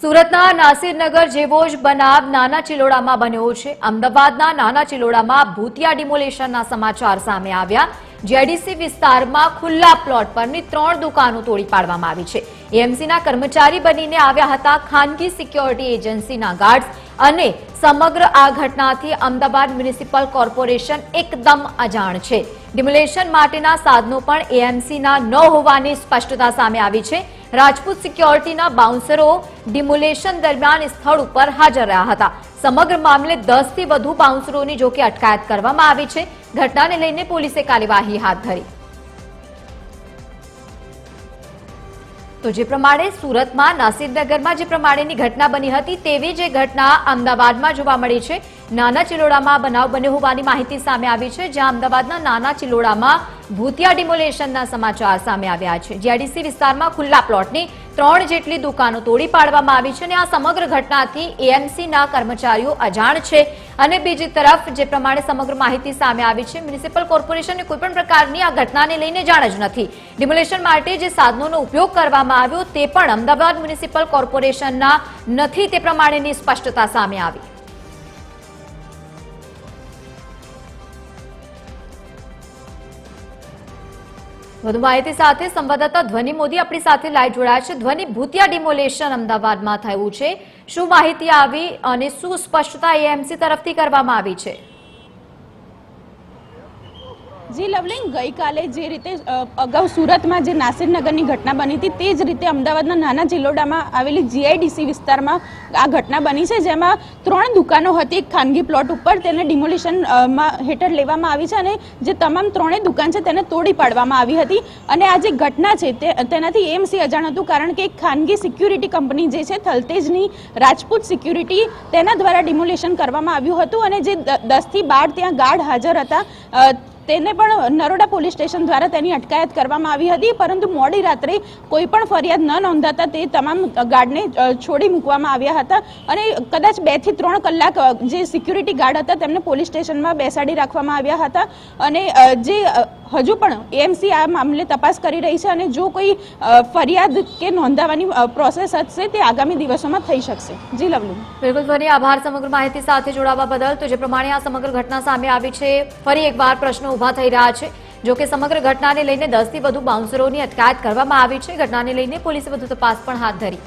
સુરતના નાસિરનગર જેવો જ બનાવ નાના ચિલોડામાં બન્યો છે। અમદાવાદના નાના ચિલોડામાં ભૂતિયા ડિમોલેશનના સમાચાર સામે આવ્યા। જેડીસી વિસ્તારમાં ખુલ્લા પ્લોટ પરની 3 દુકાનો તોડી પાડવામાં આવી છે। એએમસીના કર્મચારી બનીને આવ્યા હતા ખાનગી સિક્યોરિટી એજન્સીના ગાર્ડ્સ અને સમગ્ર આ ઘટનાથી અમદાવાદ મ્યુનિસિપલ કોર્પોરેશન એકદમ અજાણ છે। ડિમોલેશન માટેના સાધનો પણ એએમસીના ન હોવાની સ્પષ્ટતા સામે આવી છે। રાજપૂત સિક્યોરિટીના બાઉન્સરો ડિમોલેશન દરમિયાન સ્થળ ઉપર હાજર રહ્યા હતા। સમગ્ર મામલે 10 થી વધુ બાઉન્સરોની જોકે અટકાયત કરવામાં આવી છે। ઘટનાને લઈને પોલીસે કાર્યવાહી હાથ ધરી। તો જે પ્રમાણે સુરતમાં નાસિરનગરમાં જે પ્રમાણેની ઘટના બની હતી તેવી જ ઘટના અમદાવાદમાં જોવા મળી છે। નાના ચિલોડામાં બનાવ બન્યો હોવાની માહિતી સામે આવી છે, જ્યાં અમદાવાદના નાના ચિલોડામાં ભૂતિયા ડિમોલેશનના સમાચાર સામે આવ્યા છે। જેડીસી વિસ્તારમાં ખુલ્લા પ્લોટની 3 જેટલી દુકાનો તોડી પાડવામાં આવી છે અને આ સમગ્ર ઘટનાથી એએમસીના કર્મચારીઓ અજાણ છે। અને બીજી તરફ જે પ્રમાણે સમગ્ર માહિતી સામે આવી છે, મ્યુનિસિપલ કોર્પોરેશનને કોઈપણ પ્રકારની આ ઘટનાને લઈને જાણ જ નથી। ડિમોલેશન માટે જે સાધનોનો ઉપયોગ કરવામાં આવ્યો તે પણ અમદાવાદ મ્યુનિસિપલ કોર્પોરેશનના નથી તે પ્રમાણેની સ્પષ્ટતા સામે આવી। વધુ માહિતી સાથે સંવાદદાતા ધ્વનિ મોદી આપણી સાથે લાઈવ જોડાયા છે। ધ્વનિ, ભૂતિયા ડિમોલેશન અમદાવાદમાં થયું છે, શું માહિતી આવી અને શું સ્પષ્ટતા એએમસી તરફથી કરવામાં આવી છે? જી લવલિંગ, ગઈકાલે જે રીતે અગાઉ સુરતમાં જે નાસિરનગરની ઘટના બની હતી તે જ રીતે અમદાવાદના નાના ચિલોડામાં આવેલી જીઆઈડીસી વિસ્તારમાં આ ઘટના બની છે, જેમાં 3 દુકાનો હતી એક ખાનગી પ્લોટ ઉપર। તેને ડિમોલિશન હેઠળ લેવામાં આવી છે અને જે તમામ 3 દુકાન છે તેને તોડી પાડવામાં આવી હતી। અને આ જે ઘટના છે તેનાથી એએમસી અજાણ હતું, કારણ કે એક ખાનગી સિક્યુરિટી કંપની જે છે થલતેજની રાજપૂત સિક્યુરિટી, તેના દ્વારા ડિમોલિશન કરવામાં આવ્યું હતું અને જે 10 થી 12 ત્યાં ગાર્ડ હાજર હતા તેને પણ નરોડા પોલીસ સ્ટેશન દ્વારા તેની અટકાયત કરવામાં આવી હતી। પરંતુ મોડી રાત્રે કોઈ પણ ફરિયાદ ન નોંધાતા તે તમામ ગાર્ડને છોડી મૂકવામાં આવ્યા હતા અને કદાચ 2 થી 3 કલાક જે સિક્યુરિટી ગાર્ડ હતા તેમને પોલીસ સ્ટેશનમાં બેસાડી રાખવામાં આવ્યા હતા। અને જે હજુ પણ એએમસી આ મામલે તપાસ કરી રહી છે અને જો કોઈ ફરિયાદ કે નોંધાવવાની પ્રોસેસ હશે તે આગામી દિવસોમાં થઈ શકશે। જી લવલી, બિલકુલ ધ્વનિ, આભાર સમગ્ર માહિતી સાથે જોડાવા બદલ। તો જે પ્રમાણે આ સમગ્ર ઘટના સામે આવી છે, ફરી એકવાર પ્રશ્નો ઉભા થઈ રહ્યા છે। જો કે સમગ્ર ઘટનાને લઈને 10 થી વધુ બાઉન્સરોની અટકાયત કરવામાં આવી છે। ઘટનાને લઈને પોલીસે વધુ તપાસ પણ હાથ ધરી।